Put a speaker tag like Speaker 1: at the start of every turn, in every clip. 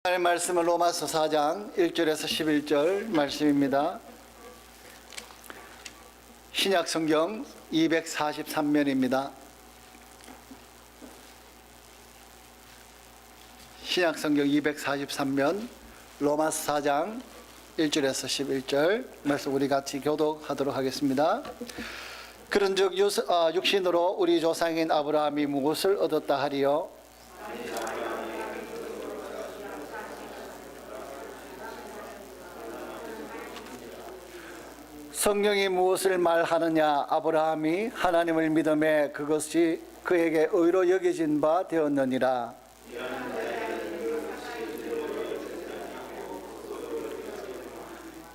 Speaker 1: 하나님의 말씀은 로마서 4장 1절에서 11절 말씀입니다. 신약 성경 243면입니다. 신약 성경 243면 로마서 4장 1절에서 11절 말씀 우리 같이 교독하도록 하겠습니다. 그런즉 육신으로 우리 조상인 아브라함이 무엇을 얻었다 하리요? 성경이 무엇을 말하느냐? 아브라함이 하나님을 믿음에 그것이 그에게 의로 여겨진 바 되었느니라.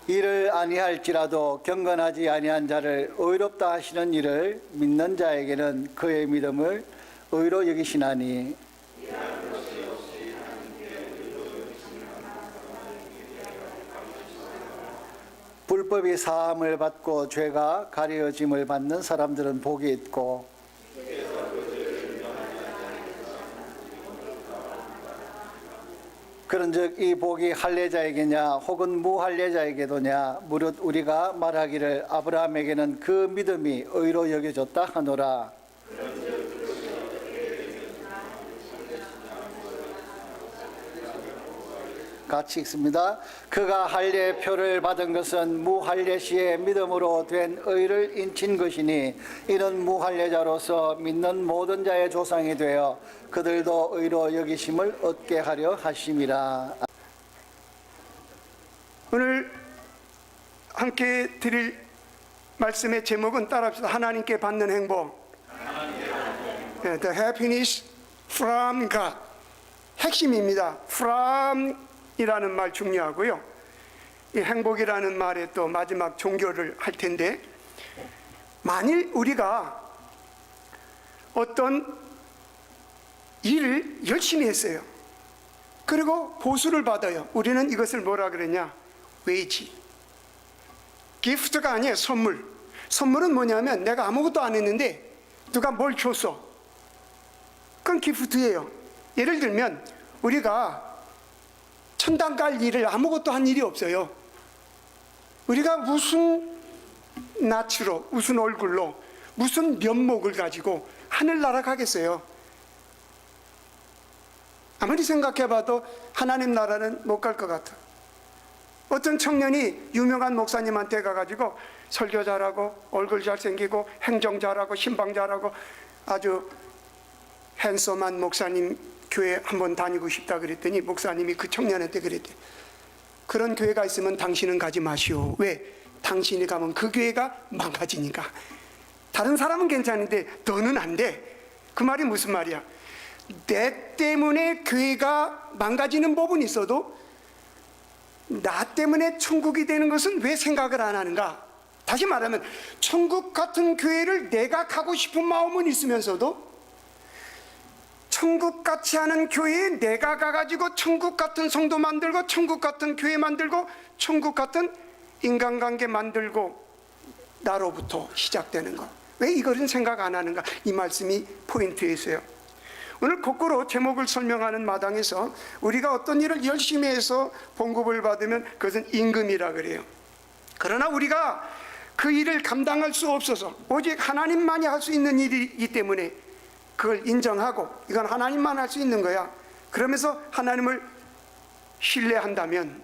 Speaker 1: 이를 아니할지라도 경건하지 아니한 자를 의롭다 하시는 이를 믿는 자에게는 그의 믿음을 의로 여기시나니. 불법이 사함을 받고 죄가 가려짐을 받는 사람들은 복이 있고, 그런즉 이 복이 할례자에게냐 혹은 무할례자에게도냐? 무릇 우리가 말하기를 아브라함에게는 그 믿음이 의로 여겨졌다 하노라. 같이 읽습니다. 그가 할례의 표를 받은 것은 무할례 시에 믿음으로 된 의를 인친 것이니, 이는 무할례자로서 믿는 모든 자의 조상이 되어 그들도 의로 여기심을 얻게 하려 하심이라.
Speaker 2: 오늘 함께 드릴 말씀의 제목은 따라합시다. 하나님께 받는 행복. The happiness from God. 핵심입니다. from 이라는 말 중요하고요. 이 행복이라는 말에 또 마지막 종교를 할 텐데, 만일 우리가 어떤 일을 열심히 했어요. 그리고 보수를 받아요. 우리는 이것을 뭐라 그러냐? 웨이지. 기프트가 아니에요. 선물. 선물은 뭐냐면 내가 아무것도 안 했는데 누가 뭘 줬어. 그건 기프트예요. 예를 들면 우리가 천당 갈 일을 아무것도 한 일이 없어요. 우리가 무슨 낯으로, 무슨 얼굴로, 무슨 면목을 가지고 하늘나라 가겠어요? 아무리 생각해봐도 하나님 나라는 못 갈 것 같아. 어떤 청년이 유명한 목사님한테 가가지고 설교 잘하고 얼굴 잘생기고 행정 잘하고 신방 잘하고 아주 핸섬한 목사님 교회 한번 다니고 싶다 그랬더니 목사님이 그 청년한테 그랬대. 그런 교회가 있으면 당신은 가지 마시오. 왜? 당신이 가면 그 교회가 망가지니까. 다른 사람은 괜찮은데 너는 안 돼. 그 말이 무슨 말이야? 내 때문에 교회가 망가지는 법은 있어도 나 때문에 천국이 되는 것은 왜 생각을 안 하는가? 다시 말하면 천국 같은 교회를 내가 가고 싶은 마음은 있으면서도 천국 같지 않은 교회에 내가 가가지고 천국 같은 성도 만들고 천국 같은 교회 만들고 천국 같은 인간관계 만들고 나로부터 시작되는 것. 왜 이거는 생각 안 하는가? 이 말씀이 포인트에 있어요. 오늘 거꾸로 제목을 설명하는 마당에서 우리가 어떤 일을 열심히 해서 봉급을 받으면 그것은 임금이라 그래요. 그러나 우리가 그 일을 감당할 수 없어서 오직 하나님만이 할 수 있는 일이기 때문에 그걸 인정하고 이건 하나님만 할 수 있는 거야. 그러면서 하나님을 신뢰한다면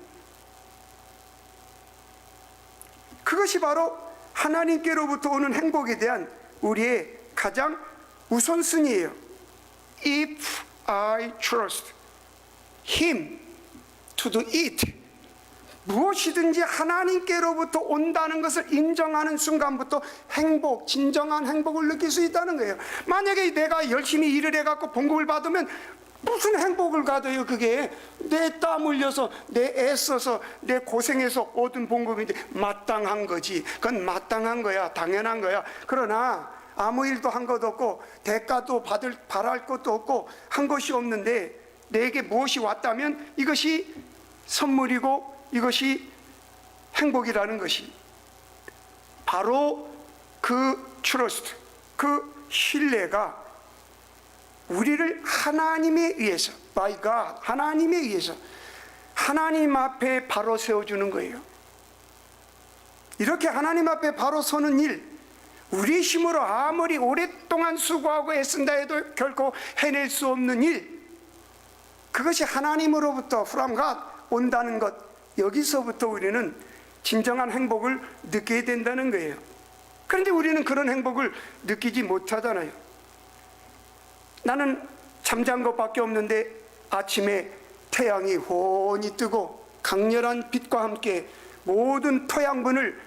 Speaker 2: 그것이 바로 하나님께로부터 오는 행복에 대한 우리의 가장 우선순위예요. If I trust Him to do it, 무엇이든지 하나님께로부터 온다는 것을 인정하는 순간부터 행복, 진정한 행복을 느낄 수 있다는 거예요. 만약에 내가 열심히 일을 해갖고 봉급을 받으면 무슨 행복을 가져요? 그게 내 땀 흘려서 내 애써서 내 고생해서 얻은 봉급인데 마땅한 거지. 그건 마땅한 거야. 당연한 거야. 그러나 아무 일도 한 것도 없고 대가도 바랄 것도 없고 한 것이 없는데 내게 무엇이 왔다면 이것이 선물이고 이것이 행복이라는 것이 바로 그 트러스트, 그 신뢰가 우리를 하나님에 의해서 by God, 하나님에 의해서 하나님 앞에 바로 세워주는 거예요. 이렇게 하나님 앞에 바로 서는 일, 우리 힘으로 아무리 오랫동안 수고하고 애쓴다 해도 결코 해낼 수 없는 일, 그것이 하나님으로부터 from God 온다는 것, 여기서부터 우리는 진정한 행복을 느끼게 된다는 거예요. 그런데 우리는 그런 행복을 느끼지 못하잖아요. 나는 잠잔 것밖에 없는데 아침에 태양이 훤히 뜨고 강렬한 빛과 함께 모든 토양분을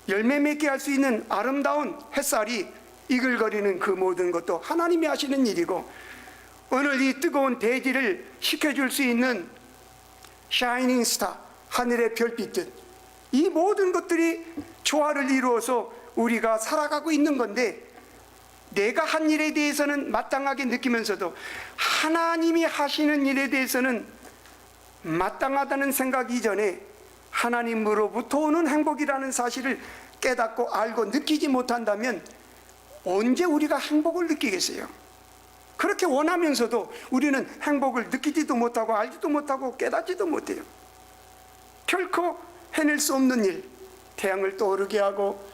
Speaker 2: 열매 맺게 할 수 있는 아름다운 햇살이 이글거리는 그 모든 것도 하나님이 하시는 일이고, 오늘 이 뜨거운 대지를 식혀줄 수 있는 샤이닝 스타, 하늘의 별빛들, 이 모든 것들이 조화를 이루어서 우리가 살아가고 있는 건데, 내가 한 일에 대해서는 마땅하게 느끼면서도 하나님이 하시는 일에 대해서는 마땅하다는 생각 이전에 하나님으로부터 오는 행복이라는 사실을 깨닫고 알고 느끼지 못한다면 언제 우리가 행복을 느끼겠어요? 그렇게 원하면서도 우리는 행복을 느끼지도 못하고 알지도 못하고 깨닫지도 못해요. 결코 해낼 수 없는 일, 태양을 떠오르게 하고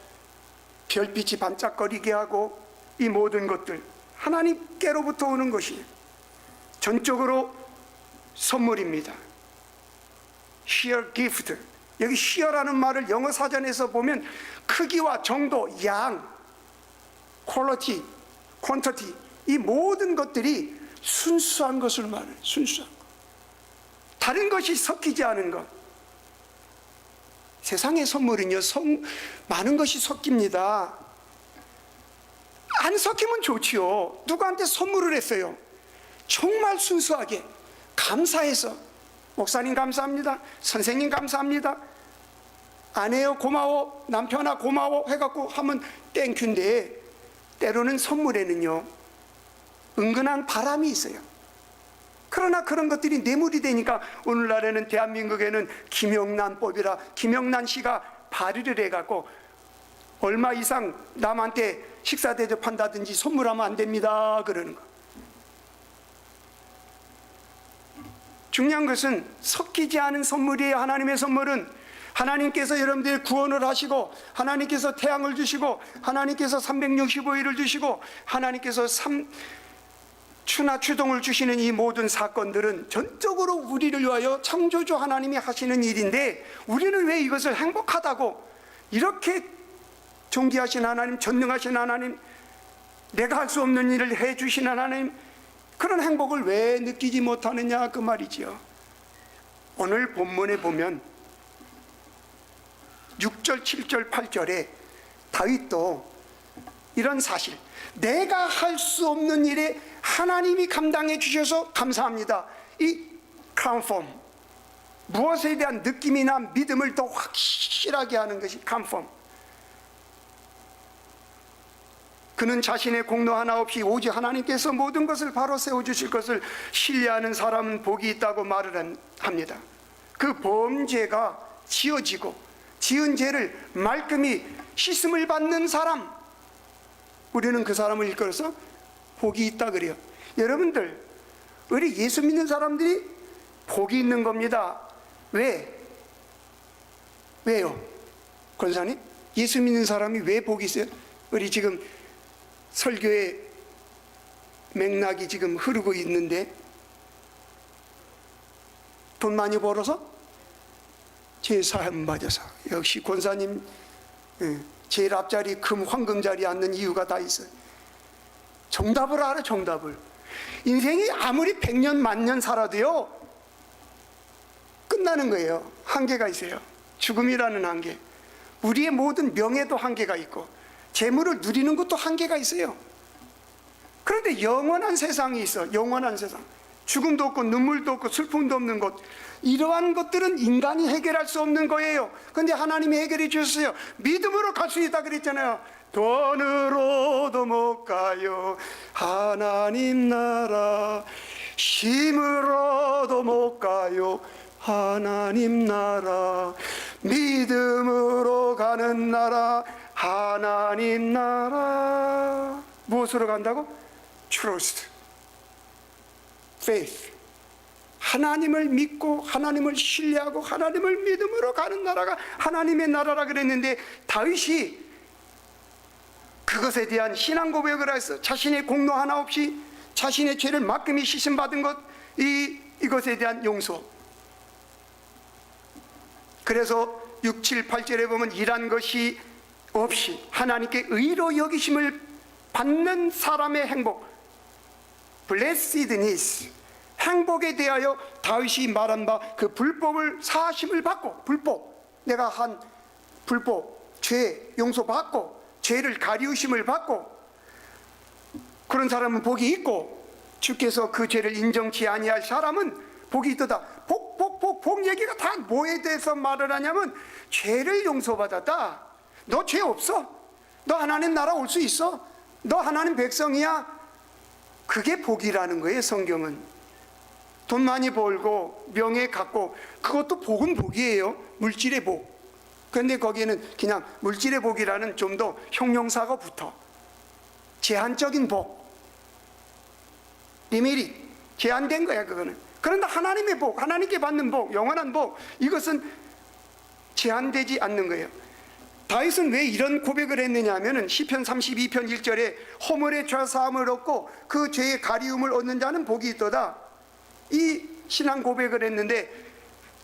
Speaker 2: 별빛이 반짝거리게 하고, 이 모든 것들 하나님께로부터 오는 것이 전적으로 선물입니다. sheer gift. 여기 sheer라는 말을 영어 사전에서 보면 크기와 정도, 양, quality, quantity, 이 모든 것들이 순수한 것을 말해요. 순수한 것. 다른 것이 섞이지 않은 것. 세상의 선물은요, 많은 것이 섞입니다. 안 섞이면 좋지요. 누구한테 선물을 했어요. 정말 순수하게 감사해서, 목사님 감사합니다, 선생님 감사합니다, 아내요 고마워, 남편아 고마워 해갖고 하면 땡큐인데, 때로는 선물에는요 은근한 바람이 있어요. 그러나 그런 것들이 뇌물이 되니까 오늘날에는 대한민국에는 김영란법이라, 김영란 씨가 발의를 해갖고 얼마 이상 남한테 식사 대접한다든지 선물하면 안 됩니다 그러는 거. 중요한 것은 섞이지 않은 선물이에요. 하나님의 선물은 하나님께서 여러분들의 구원을 하시고, 하나님께서 태양을 주시고, 하나님께서 365일을 주시고, 하나님께서 추나 추동을 주시는 이 모든 사건들은 전적으로 우리를 위하여 창조주 하나님이 하시는 일인데, 우리는 왜 이것을 행복하다고, 이렇게 존귀하신 하나님, 전능하신 하나님, 내가 할 수 없는 일을 해주신 하나님, 그런 행복을 왜 느끼지 못하느냐 그 말이지요. 오늘 본문에 보면 6절, 7절, 8절에 다윗도 이런 사실, 내가 할 수 없는 일에 하나님이 감당해 주셔서 감사합니다, 이 컨펌, 무엇에 대한 느낌이나 믿음을 더 확실하게 하는 것이 컨펌. 그는 자신의 공로 하나 없이 오직 하나님께서 모든 것을 바로 세워주실 것을 신뢰하는 사람은 복이 있다고 말을 합니다. 그 범죄가 지어지고 지은 죄를 말끔히 씻음을 받는 사람, 우리는 그 사람을 일컬어서 복이 있다 그래요. 여러분들, 우리 예수 믿는 사람들이 복이 있는 겁니다. 왜요? 권사님, 예수 믿는 사람이 왜 복이 있어요? 우리 지금 설교의 맥락이 지금 흐르고 있는데, 돈 많이 벌어서? 제 삶 맞아서. 역시 권사님 제일 앞자리 금 황금 자리에 앉는 이유가 다 있어요. 정답을 알아. 정답을. 인생이 아무리 100년 만년 살아도요 끝나는 거예요. 한계가 있어요. 죽음이라는 한계. 우리의 모든 명예도 한계가 있고 재물을 누리는 것도 한계가 있어요. 그런데 영원한 세상이 있어. 영원한 세상. 죽음도 없고 눈물도 없고 슬픔도 없는 것, 이러한 것들은 인간이 해결할 수 없는 거예요. 그런데 하나님이 해결해 주셨어요. 믿음으로 갈 수 있다 그랬잖아요. 돈으로도 못 가요 하나님 나라, 힘으로도 못 가요 하나님 나라, 믿음으로 가는 나라 하나님 나라. 무엇으로 간다고? Trust, Faith. 하나님을 믿고 하나님을 신뢰하고 하나님을 믿음으로 가는 나라가 하나님의 나라라 그랬는데, 다윗이 그것에 대한 신앙 고백을 해서 자신의 공로 하나 없이 자신의 죄를 막금히 씻음받은 것, 이것에 대한 용서. 그래서 6, 7, 8절에 보면 일한 것이 없이 하나님께 의로 여기심을 받는 사람의 행복, blessedness, 행복에 대하여 다윗이 말한 바 그 불법을 사하심을 받고, 불법, 내가 한 불법, 죄 용서받고 죄를 가리우심을 받고, 그런 사람은 복이 있고, 주께서 그 죄를 인정치 아니할 사람은 복이 있도다. 복 얘기가 다 뭐에 대해서 말을 하냐면, 죄를 용서받았다. 너 죄 없어. 너 하나님 나라 올 수 있어. 너 하나님 백성이야. 그게 복이라는 거예요. 성경은 돈 많이 벌고 명예 갖고, 그것도 복은 복이에요. 물질의 복. 그런데 거기에는 그냥 물질의 복이라는 좀 더 형용사가 붙어. 제한적인 복, 리미리, 제한된 거야 그거는. 그런데 하나님의 복, 하나님께 받는 복, 영원한 복, 이것은 제한되지 않는 거예요. 다윗은 왜 이런 고백을 했느냐 하면은 시편 32편 1절에 허물의 죄사함을 얻고 그 죄의 가리움을 얻는 자는 복이 있도다, 이 신앙 고백을 했는데,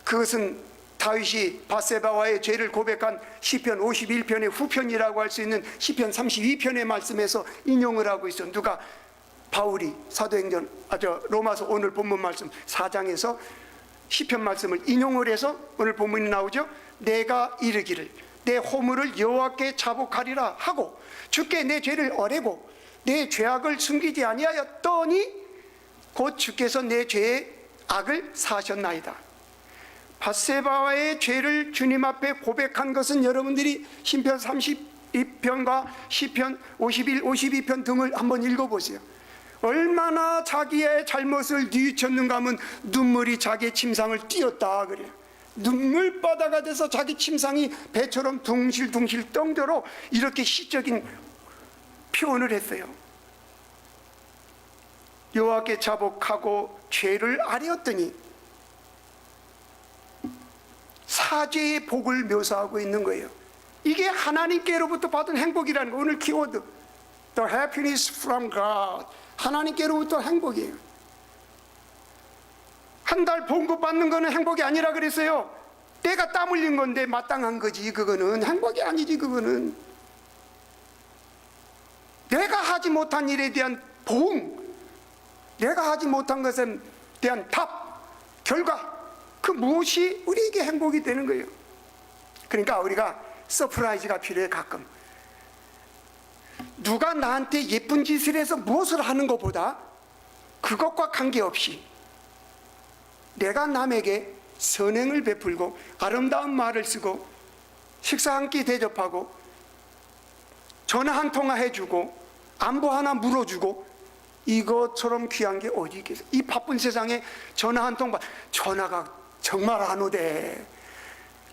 Speaker 2: 그것은 다윗이 바세바와의 죄를 고백한 시편 51편의 후편이라고 할 수 있는 시편 32편의 말씀에서 인용을 하고 있어. 누가? 바울이 사도행전, 로마서 오늘 본문 말씀 4장에서 시편 말씀을 인용을 해서 오늘 본문이 나오죠. 내가 이르기를 내 허물을 여호와께 자복하리라 하고 주께 내 죄를 어뢰고 내 죄악을 숨기지 아니하였더니 곧 주께서 내 죄의 악을 사하셨나이다. 바세바와의 죄를 주님 앞에 고백한 것은 여러분들이 시편 32편과 시편 51, 52편 등을 한번 읽어보세요. 얼마나 자기의 잘못을 뉘우쳤는가 하면 눈물이 자기의 침상을 띄었다 그래요. 눈물바다가 돼서 자기 침상이 배처럼 둥실둥실 떠도록 이렇게 시적인 표현을 했어요. 여호와께 자복하고 죄를 아뢰었더니 사죄의 복을 묘사하고 있는 거예요. 이게 하나님께로부터 받은 행복이라는 거. 오늘 키워드 The happiness from God, 하나님께로부터 행복이에요. 한 달 봉급 받는 거는 행복이 아니라 그랬어요. 내가 땀 흘린 건데 마땅한 거지. 그거는 행복이 아니지. 그거는 내가 하지 못한 일에 대한 보응, 내가 하지 못한 것에 대한 답, 결과, 그 무엇이 우리에게 행복이 되는 거예요. 그러니까 우리가 서프라이즈가 필요해. 가끔 누가 나한테 예쁜 짓을 해서 무엇을 하는 것보다 그것과 관계없이 내가 남에게 선행을 베풀고 아름다운 말을 쓰고 식사 한 끼 대접하고 전화 한 통화 해주고 안부 하나 물어주고, 이것처럼 귀한 게 어디 있겠어요? 이 바쁜 세상에 전화 한 통 전화가 정말 안 오대.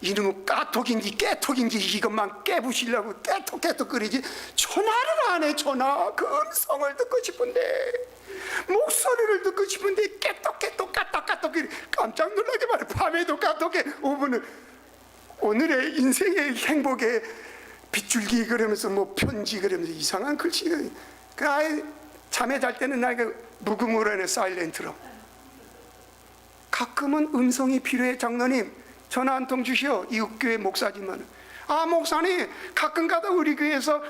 Speaker 2: 이놈은 까톡인지 깨톡인지 이것만 깨부시려고 깨톡깨톡거리지 전화를 안 해. 전화, 그 음성을 듣고 싶은데, 목소리를 듣고 싶은데 깨톡깨톡 까딱까톡 깜짝 놀라게 말해. 밤에도 까톡해. 5분을 오늘의 인생의 행복에 빗줄기 그러면서 뭐 편지 그러면서 이상한 글씨가. 그 아예 잠에 잘 때는 나 무음으로 해내, 사일렌트로. 가끔은 음성이 필요해. 장로님 전화 한 통 주시오. 이웃교회 목사지만, 아 목사님 가끔 가다 우리 교회에서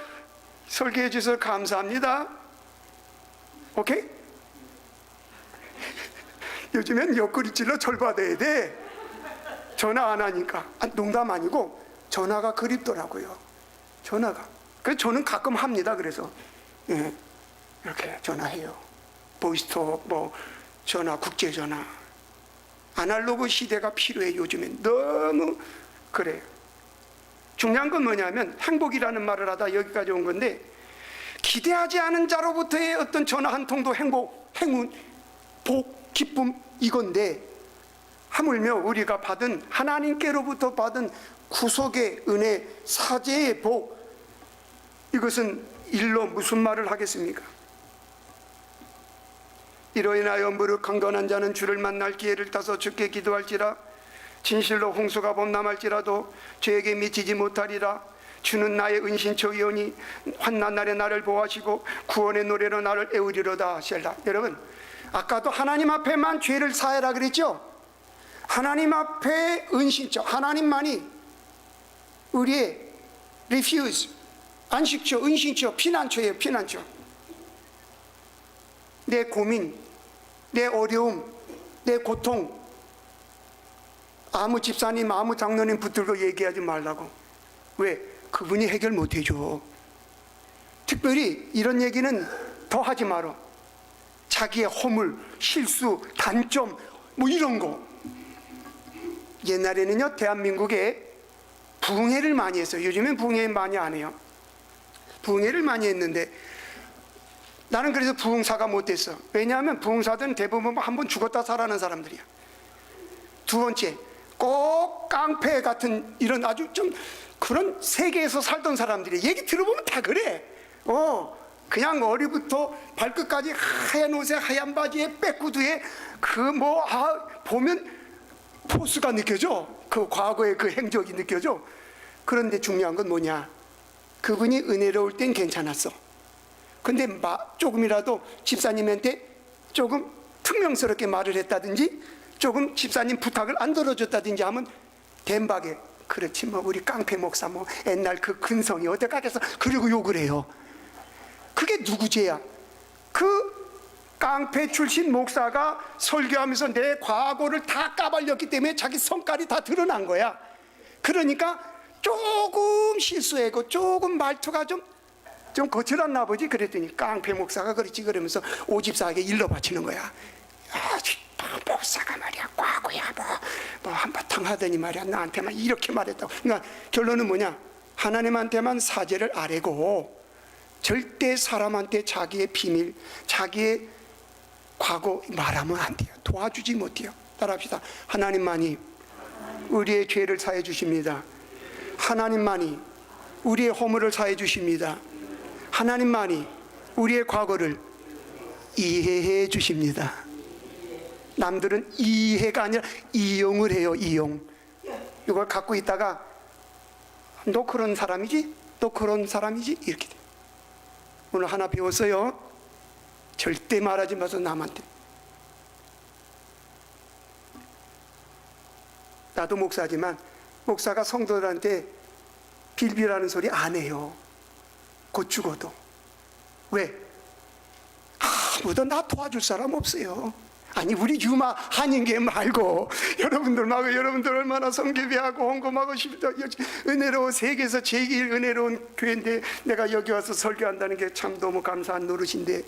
Speaker 2: 설교해 주셔서 감사합니다. 오케이? 요즘엔 옆구리 찔러 절받아야 돼. 전화 안 하니까. 농담 아니고 전화가 그립더라고요. 전화가. 그래서 저는 가끔 합니다. 그래서 이렇게 전화해요. 보이스톡, 뭐 전화, 국제전화. 아날로그 시대가 필요해. 요즘엔 너무 그래요. 중요한 건 뭐냐면, 행복이라는 말을 하다 여기까지 온 건데, 기대하지 않은 자로부터의 어떤 전화 한 통도 행복, 행운, 복, 기쁨, 이건데, 하물며 우리가 받은, 하나님께로부터 받은 구속의 은혜, 사죄의 복, 이것은 일로 무슨 말을 하겠습니까? 이로 인하여 무릇 강건한 자는 주를 만날 기회를 따서 주께 기도할지라. 진실로 홍수가 범람할지라도 죄에게 미치지 못하리라. 주는 나의 은신처이오니 환난 날에 나를 보호하시고 구원의 노래로 나를 애우리로다. 셀라. 여러분, 아까도 하나님 앞에만 죄를 사하라 그랬죠. 하나님 앞에 은신처, 하나님만이 우리의 refuse, 안식처, 은신처, 피난처예요. 피난처. 내 고민, 내 어려움, 내 고통, 아무 집사님, 아무 장로님 붙들고 얘기하지 말라고. 왜? 그분이 해결 못 해줘. 특별히 이런 얘기는 더 하지 마라. 자기의 허물, 실수, 단점 뭐 이런 거. 옛날에는요, 대한민국에 부흥회를 많이 했어요. 요즘엔 부흥회 많이 안 해요. 부흥회를 많이 했는데 나는 그래서 부흥사가 못 됐어. 왜냐하면 부흥사들은 대부분 한 번 죽었다 살아난 사람들이야. 두 번째, 꼭 깡패 같은 이런 아주 좀 그런 세계에서 살던 사람들이 얘기 들어보면 다 그래. 그냥 머리부터 발끝까지 하얀 옷에 하얀 바지에 백구두에 보면 포스가 느껴져. 그 과거의 그 행적이 느껴져. 그런데 중요한 건 뭐냐? 그분이 은혜로울 땐 괜찮았어. 근데 조금이라도 집사님한테 조금 퉁명스럽게 말을 했다든지 조금 집사님 부탁을 안 들어줬다든지 하면 덴박에 그렇지 뭐 우리 깡패 목사 뭐 옛날 그 근성이 어디까지서 그리고 욕을 해요. 그게 누구 죄야? 그 깡패 출신 목사가 설교하면서 내 과거를 다 까발렸기 때문에 자기 성깔이 다 드러난 거야. 그러니까 조금 실수하고 조금 말투가 좀 거칠었나 보지. 그랬더니 깡패 목사가 그렇지 그러면서 오집사에게 일러 바치는 거야. 목사가 말이야 과거야 뭐 한바탕 하더니 말이야 나한테만 이렇게 말했다고. 그러니까 결론은 뭐냐? 하나님한테만 사죄를 아뢰고 절대 사람한테 자기의 비밀, 자기의 과거 말하면 안 돼요. 도와주지 못해요. 따라합시다. 하나님만이 우리의 죄를 사해 주십니다. 하나님만이 우리의 허물을 사해 주십니다. 하나님만이 우리의 과거를 이해해 주십니다. 남들은 이해가 아니라 이용을 해요. 이용. 이걸 갖고 있다가 너 그런 사람이지? 너 그런 사람이지? 이렇게 돼. 오늘 하나 배웠어요. 절대 말하지 마서 남한테. 나도 목사지만 목사가 성도들한테 빌비라는 소리 안 해요. 곧 죽어도. 왜? 아무도 나 도와줄 사람 없어요. 아니 우리 유마 한인계 말고 여러분들 얼마나 성결비하고 헌금하고 싶다. 은혜로운 세계에서 제일 은혜로운 교회인데 내가 여기 와서 설교한다는 게 참 너무 감사한 노릇인데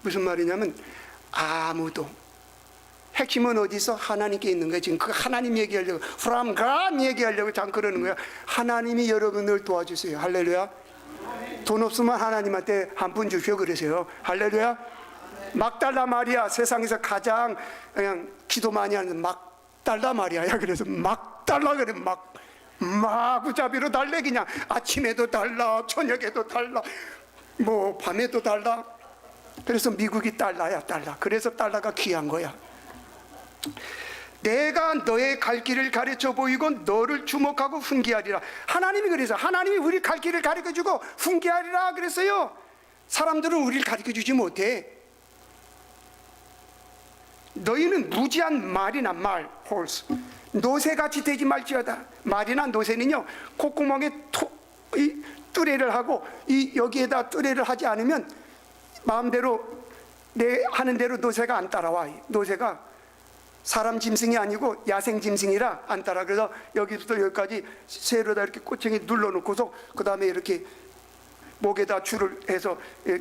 Speaker 2: 무슨 말이냐면 아무도 핵심은 어디서? 하나님께 있는 거야. 지금 그 하나님 얘기하려고 from God 얘기하려고 잠 그러는 거야. 하나님이 여러분을 도와주세요. 할렐루야. 돈 없으면 하나님한테 한 푼 주시오 그러세요. 할렐루야. 막달라 마리아, 세상에서 가장 그냥 기도 많이 하는 막달라 마리아야. 그래서 막달라 그래. 마구잡이로 달래. 그냥 아침에도 달라 저녁에도 달라 뭐 밤에도 달라. 그래서 미국이 달러야. 달러. 그래서 달러가 귀한 거야. 내가 너의 갈 길을 가르쳐 보이고 너를 주목하고 훈계하리라. 하나님이 그래서 하나님이 우리 갈 길을 가르쳐주고 훈계하리라 그랬어요. 사람들은 우리를 가르쳐주지 못해. 너희는 무지한 말이나 horse 노새같이 되지 말지어다. 말이나 노새는요 콧구멍에 뚜레를 하고 여기에다 뚜레를 하지 않으면 마음대로 내 하는 대로 노새가 안 따라와. 노새가 사람 짐승이 아니고 야생 짐승이라 안 따라. 그래서 여기부터 여기까지 쇠로다 이렇게 꼬챙이 눌러놓고서 그 다음에 이렇게 목에다 줄을 해서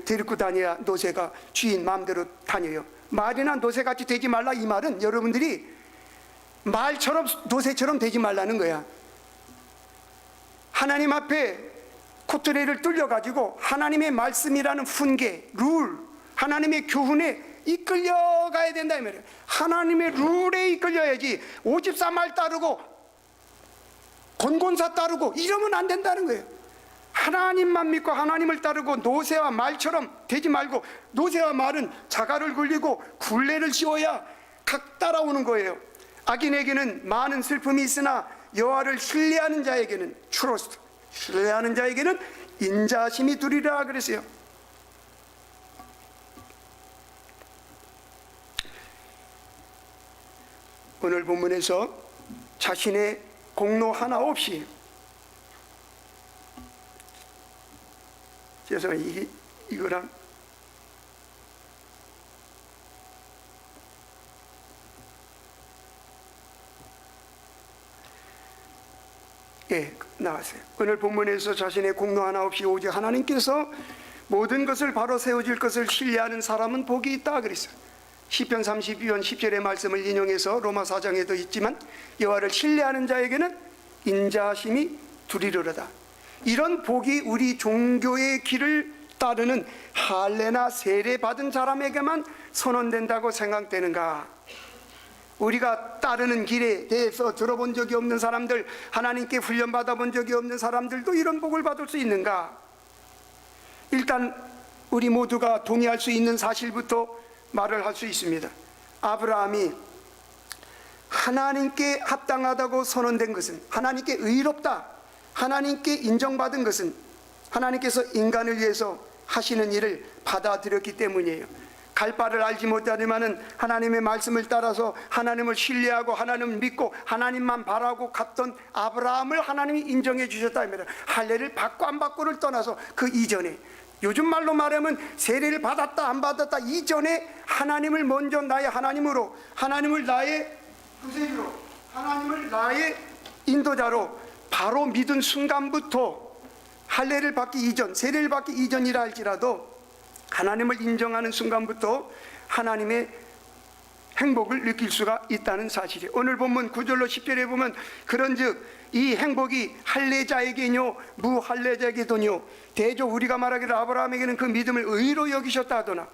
Speaker 2: 데리고 다녀야 노새가 주인 마음대로 다녀요. 말이나 노새같이 되지 말라. 이 말은 여러분들이 말처럼 노새처럼 되지 말라는 거야. 하나님 앞에 코트레를 뚫려가지고 하나님의 말씀이라는 훈계, 룰, 하나님의 교훈에 이끌려가야 된다 이 말이에요. 하나님의 룰에 이끌려야지. 오집사 말 따르고 권곤사 따르고 이러면 안 된다는 거예요. 하나님만 믿고 하나님을 따르고 노새와 말처럼 되지 말고, 노새와 말은 자갈을 굴리고 굴레를 씌워야 각 따라오는 거예요. 악인에게는 많은 슬픔이 있으나 여호와를 신뢰하는 자에게는 트러스트, 신뢰하는 자에게는 인자심이 두리라 그랬어요. 오늘 본문에서 자신의 공로 하나 없이, 죄송해요, 이거랑 나왔어요. 오늘 본문에서 자신의 공로 하나 없이 오직 하나님께서 모든 것을 바로 세워질 것을 신뢰하는 사람은 복이 있다 그랬어요. 시편 32편 10절의 말씀을 인용해서 로마 4장에도 있지만, 여호와를 신뢰하는 자에게는 인자심이 두리르로다. 이런 복이 우리 종교의 길을 따르는 할례나 세례 받은 사람에게만 선언된다고 생각되는가? 우리가 따르는 길에 대해서 들어본 적이 없는 사람들, 하나님께 훈련받아 본 적이 없는 사람들도 이런 복을 받을 수 있는가? 일단 우리 모두가 동의할 수 있는 사실부터 말을 할 수 있습니다. 아브라함이 하나님께 합당하다고 선언된 것은, 하나님께 의롭다, 하나님께 인정받은 것은 하나님께서 인간을 위해서 하시는 일을 받아들였기 때문이에요. 갈 바를 알지 못하지만은 하나님의 말씀을 따라서 하나님을 신뢰하고 하나님을 믿고 하나님만 바라고 갔던 아브라함을 하나님이 인정해 주셨다 입니다. 할례를 받고 안 받고를 떠나서 그 이전에, 요즘 말로 말하면 세례를 받았다 안 받았다 이전에 하나님을 먼저 나의 하나님으로, 하나님을 나의 구세주로, 하나님을 나의 인도자로 바로 믿은 순간부터, 할례를 받기 이전, 세례를 받기 이전이라 할지라도 하나님을 인정하는 순간부터 하나님의 행복을 느낄 수가 있다는 사실이에요. 오늘 본문 9절로 10절에 보면, 그런즉 이 행복이 할례자에게뇨 무할례자에게도뇨 대조 우리가 말하기를 아브라함에게는 그 믿음을 의로 여기셨다 하더나,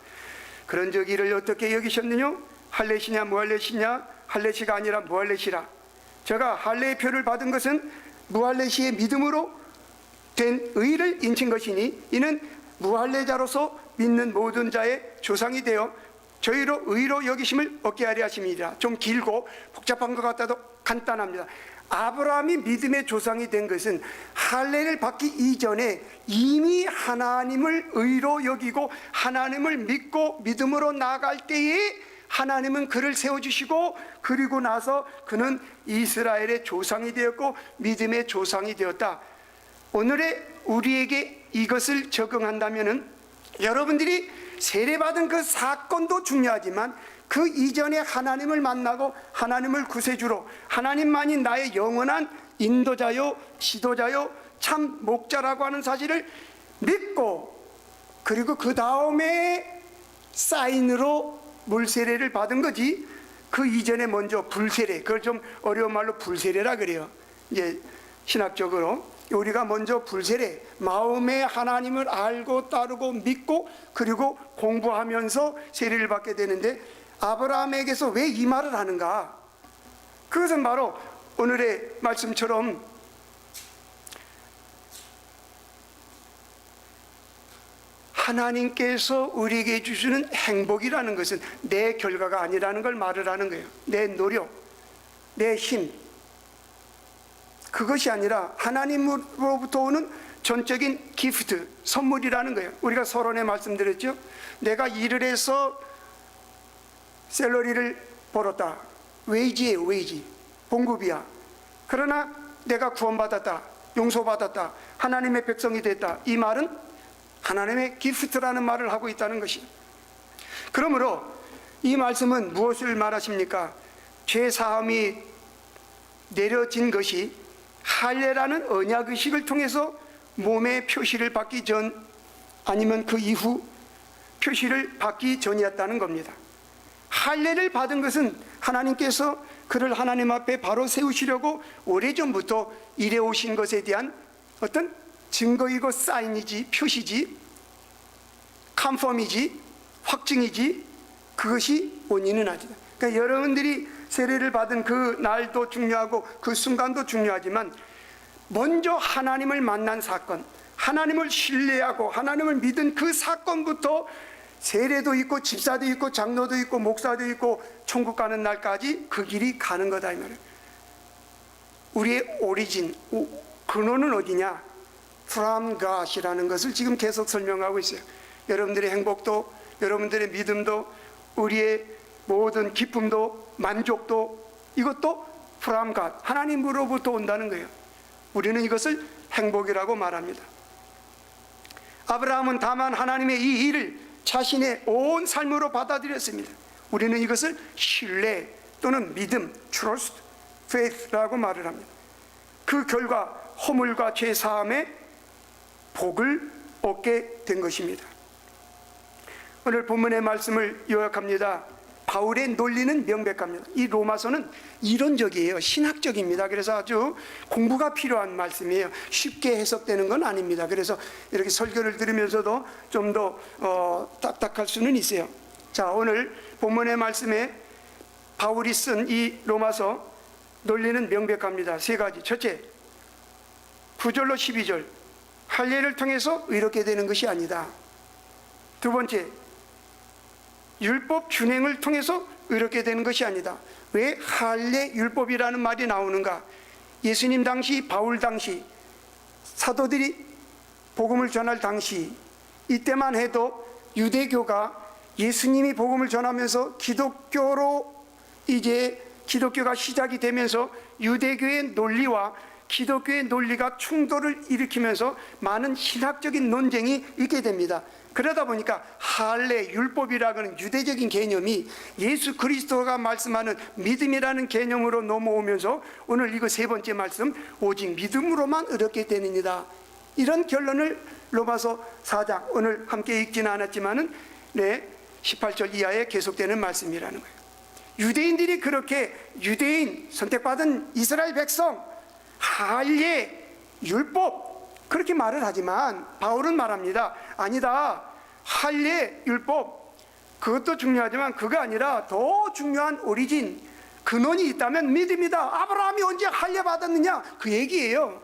Speaker 2: 그런즉 이를 어떻게 여기셨느냐? 할례시냐 무할례시냐? 할례시가 아니라 무할례시라. 제가 할례의 표를 받은 것은 무할례시의 믿음으로 된 의를 인친 것이니, 이는 무할례자로서 믿는 모든 자의 조상이 되어 저희로 의로 여기심을 얻게 하려 하심이라. 좀 길고 복잡한 것 같아도 간단합니다. 아브라함이 믿음의 조상이 된 것은 할례를 받기 이전에 이미 하나님을 의로 여기고 하나님을 믿고 믿음으로 나아갈 때에 하나님은 그를 세워주시고, 그리고 나서 그는 이스라엘의 조상이 되었고 믿음의 조상이 되었다. 오늘의 우리에게 이것을 적용한다면은, 여러분들이 세례받은 그 사건도 중요하지만 그 이전에 하나님을 만나고 하나님을 구세주로, 하나님만이 나의 영원한 인도자요 지도자요 참 목자라고 하는 사실을 믿고, 그리고 그 다음에 사인으로 물세례를 받은 거지, 그 이전에 먼저 불세례, 그걸 좀 어려운 말로 불세례라 그래요. 이제 신학적으로 우리가 먼저 불세례, 마음에 하나님을 알고 따르고 믿고 그리고 공부하면서 세례를 받게 되는데, 아브라함에게서 왜 이 말을 하는가? 그것은 바로 오늘의 말씀처럼 하나님께서 우리에게 주시는 행복이라는 것은 내 결과가 아니라는 걸 말을 하는 거예요. 내 노력, 내 힘, 그것이 아니라 하나님으로부터 오는 전적인 기프트, 선물이라는 거예요. 우리가 서론에 말씀드렸죠. 내가 일을 해서 샐러리를 벌었다. 웨이지예요, 웨이지. 봉급이야. 그러나 내가 구원받았다, 용서받았다, 하나님의 백성이 됐다. 이 말은 하나님의 기프트라는 말을 하고 있다는 것이에요. 그러므로 이 말씀은 무엇을 말하십니까? 죄 사함이 내려진 것이 할례라는 언약의식을 통해서 몸의 표시를 받기 전, 아니면 그 이후 표시를 받기 전이었다는 겁니다. 할례를 받은 것은 하나님께서 그를 하나님 앞에 바로 세우시려고 오래전부터 일해 오신 것에 대한 어떤 증거이고 사인이지, 표시지, 컨펌이지, 확증이지, 그것이 원인은 아니다. 그러니까 여러분들이 세례를 받은 그 날도 중요하고 그 순간도 중요하지만, 먼저 하나님을 만난 사건, 하나님을 신뢰하고 하나님을 믿은 그 사건부터 세례도 있고 집사도 있고 장로도 있고 목사도 있고 천국 가는 날까지 그 길이 가는 거다 이 말이에요. 우리의 오리진, 근원은 어디냐? From God이라는 것을 지금 계속 설명하고 있어요. 여러분들의 행복도, 여러분들의 믿음도, 우리의 모든 기쁨도, 만족도, 이것도 From God, 하나님으로부터 온다는 거예요. 우리는 이것을 행복이라고 말합니다. 아브라함은 다만 하나님의 이 일을 자신의 온 삶으로 받아들였습니다. 우리는 이것을 신뢰 또는 믿음, trust, faith라고 말을 합니다. 그 결과 허물과 죄 사함의 복을 얻게 된 것입니다. 오늘 본문의 말씀을 요약합니다. 바울의 논리는 명백합니다. 이 로마서는 이론적이에요. 신학적입니다. 그래서 아주 공부가 필요한 말씀이에요. 쉽게 해석되는 건 아닙니다. 그래서 이렇게 설교를 들으면서도 좀 더 딱딱할 수는 있어요. 자, 오늘 본문의 말씀에 바울이 쓴 이 로마서 논리는 명백합니다. 세 가지. 첫째, 9절로 12절, 할례를 통해서 의롭게 되는 것이 아니다. 두 번째, 율법 준행을 통해서 의롭게 되는 것이 아니다. 왜 할례 율법이라는 말이 나오는가? 예수님 당시, 바울 당시, 사도들이 복음을 전할 당시, 이때만 해도 유대교가 예수님이 복음을 전하면서 기독교로 이제 기독교가 시작이 되면서 유대교의 논리와 기독교의 논리가 충돌을 일으키면서 많은 신학적인 논쟁이 있게 됩니다. 그러다 보니까 할례 율법이라는 유대적인 개념이 예수 그리스도가 말씀하는 믿음이라는 개념으로 넘어오면서 오늘 이거 세 번째 말씀, 오직 믿음으로만 의롭게 되느니라, 이런 결론을 로마서 4장 오늘 함께 읽지는 않았지만은 18절 이하에 계속되는 말씀이라는 거예요. 유대인들이 그렇게 유대인 선택받은 이스라엘 백성 할례 율법 그렇게 말을 하지만 바울은 말합니다. 아니다. 할례 율법 그것도 중요하지만 그거 아니라 더 중요한 오리진, 근원이 있다면 믿음이다. 아브라함이 언제 할례 받았느냐? 그 얘기예요.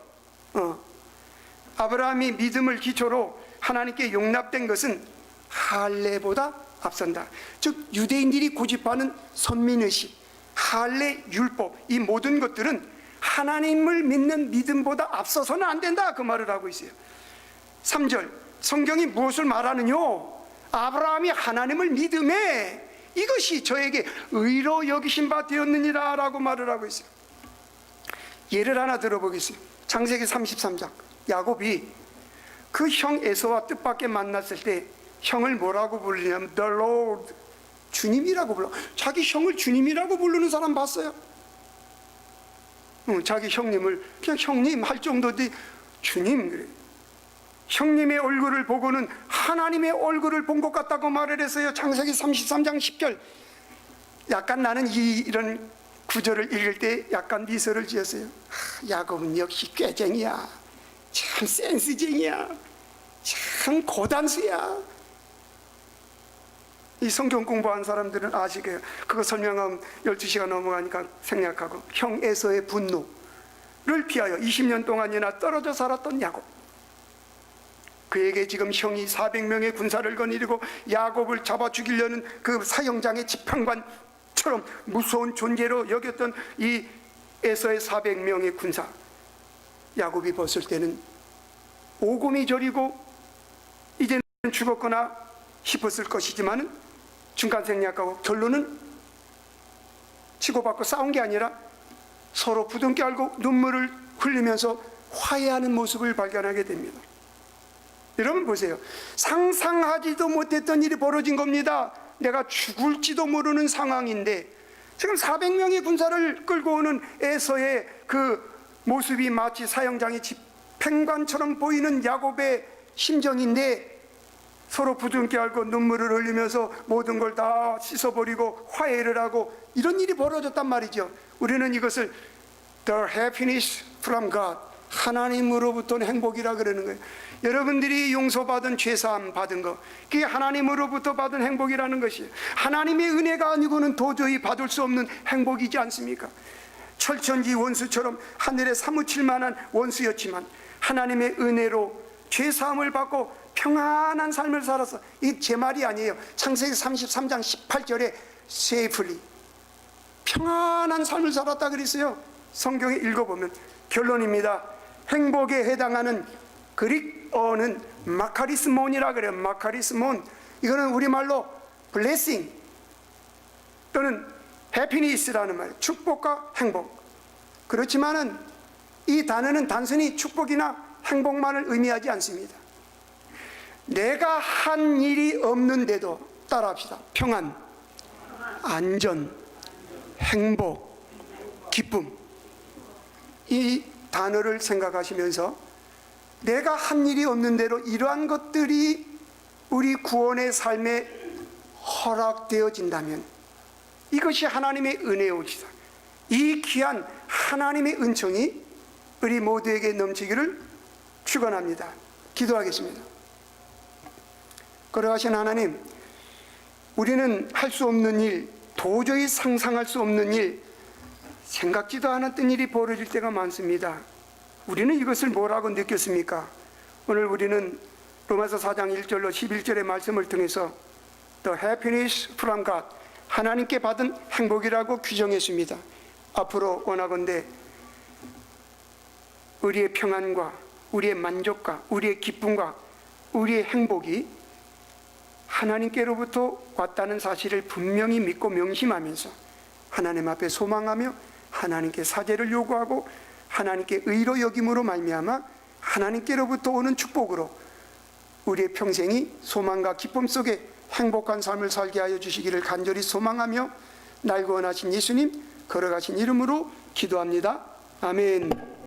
Speaker 2: 아브라함이 믿음을 기초로 하나님께 용납된 것은 할례보다 앞선다. 즉 유대인들이 고집하는 선민의식, 할례 율법, 이 모든 것들은 하나님을 믿는 믿음보다 앞서서는 안 된다, 그 말을 하고 있어요. 3절, 성경이 무엇을 말하느뇨? 아브라함이 하나님을 믿음에 이것이 저에게 의로 여기신 바 되었느니라 라고 말을 하고 있어요. 예를 하나 들어보겠습니다. 창세기 33장, 야곱이 그 형 에서와 뜻밖의 만났을 때 형을 뭐라고 부르냐면 The Lord, 주님이라고 불러. 자기 형을 주님이라고 부르는 사람 봤어요? 자기 형님을 그냥 형님 할 정도지 주님 그래. 형님의 얼굴을 보고는 하나님의 얼굴을 본 것 같다고 말을 했어요. 창세기 33장 10절. 약간 나는 이런 구절을 읽을 때 약간 미소를 지었어요. 야곱은 역시 꾀쟁이야. 참 센스쟁이야. 참 고단수야. 이 성경 공부한 사람들은 아시게요. 그거 설명하면 12시가 넘어가니까 생략하고, 형 에서의 분노를 피하여 20년 동안이나 떨어져 살았던 야곱, 그에게 지금 형이 400명의 군사를 거느리고 야곱을 잡아 죽이려는 그 사형장의 지팡관처럼 무서운 존재로 여겼던 이 에서의 400명의 군사, 야곱이 봤을 때는 오금이 저리고 이제는 죽었거나 싶었을 것이지만은 중간 생략하고 결론은 치고받고 싸운 게 아니라 서로 부둥켜 안고 눈물을 흘리면서 화해하는 모습을 발견하게 됩니다. 여러분 보세요. 상상하지도 못했던 일이 벌어진 겁니다. 내가 죽을지도 모르는 상황인데 지금 400명의 군사를 끌고 오는 에서의 그 모습이 마치 사형장의 집행관처럼 보이는 야곱의 심정인데 서로 부둥켜 안고 눈물을 흘리면서 모든 걸 다 씻어버리고 화해를 하고 이런 일이 벌어졌단 말이죠. 우리는 이것을 The happiness from God, 하나님으로부터는 행복이라 그러는 거예요. 여러분들이 용서받은 죄사함 받은 거, 그게 하나님으로부터 받은 행복이라는 것이에요. 하나님의 은혜가 아니고는 도저히 받을 수 없는 행복이지 않습니까? 철천지 원수처럼 하늘에 사무칠 만한 원수였지만 하나님의 은혜로 죄 사함을 받고 평안한 삶을 살았어. 이 제 말이 아니에요. 창세기 33장 18절에 safely 평안한 삶을 살았다 그랬어요. 성경에 읽어보면. 결론입니다. 행복에 해당하는 그릭어는 마카리스몬이라 그래요. 마카리스몬. 이거는 우리말로 blessing 또는 happiness라는 말, 축복과 행복. 그렇지만은 이 단어는 단순히 축복이나 행복만을 의미하지 않습니다. 내가 한 일이 없는데도, 따라합시다. 평안, 안전, 행복, 기쁨. 이 단어를 생각하시면서 내가 한 일이 없는데도 이러한 것들이 우리 구원의 삶에 허락되어진다면 이것이 하나님의 은혜옵시다. 이 귀한 하나님의 은총이 우리 모두에게 넘치기를 축원합니다. 기도하겠습니다. 거룩하신 하나님, 우리는 할 수 없는 일, 도저히 상상할 수 없는 일, 생각지도 않았던 일이 벌어질 때가 많습니다. 우리는 이것을 뭐라고 느꼈습니까? 오늘 우리는 로마서 4장 1절로 11절의 말씀을 통해서 The happiness from God, 하나님께 받은 행복이라고 규정했습니다. 앞으로 원하건대 우리의 평안과 우리의 만족과 우리의 기쁨과 우리의 행복이 하나님께로부터 왔다는 사실을 분명히 믿고 명심하면서 하나님 앞에 소망하며 하나님께 사죄를 요구하고 하나님께 의로 여김으로 말미암아 하나님께로부터 오는 축복으로 우리의 평생이 소망과 기쁨 속에 행복한 삶을 살게 하여 주시기를 간절히 소망하며 날 구원하신 예수님 걸어가신 이름으로 기도합니다. 아멘.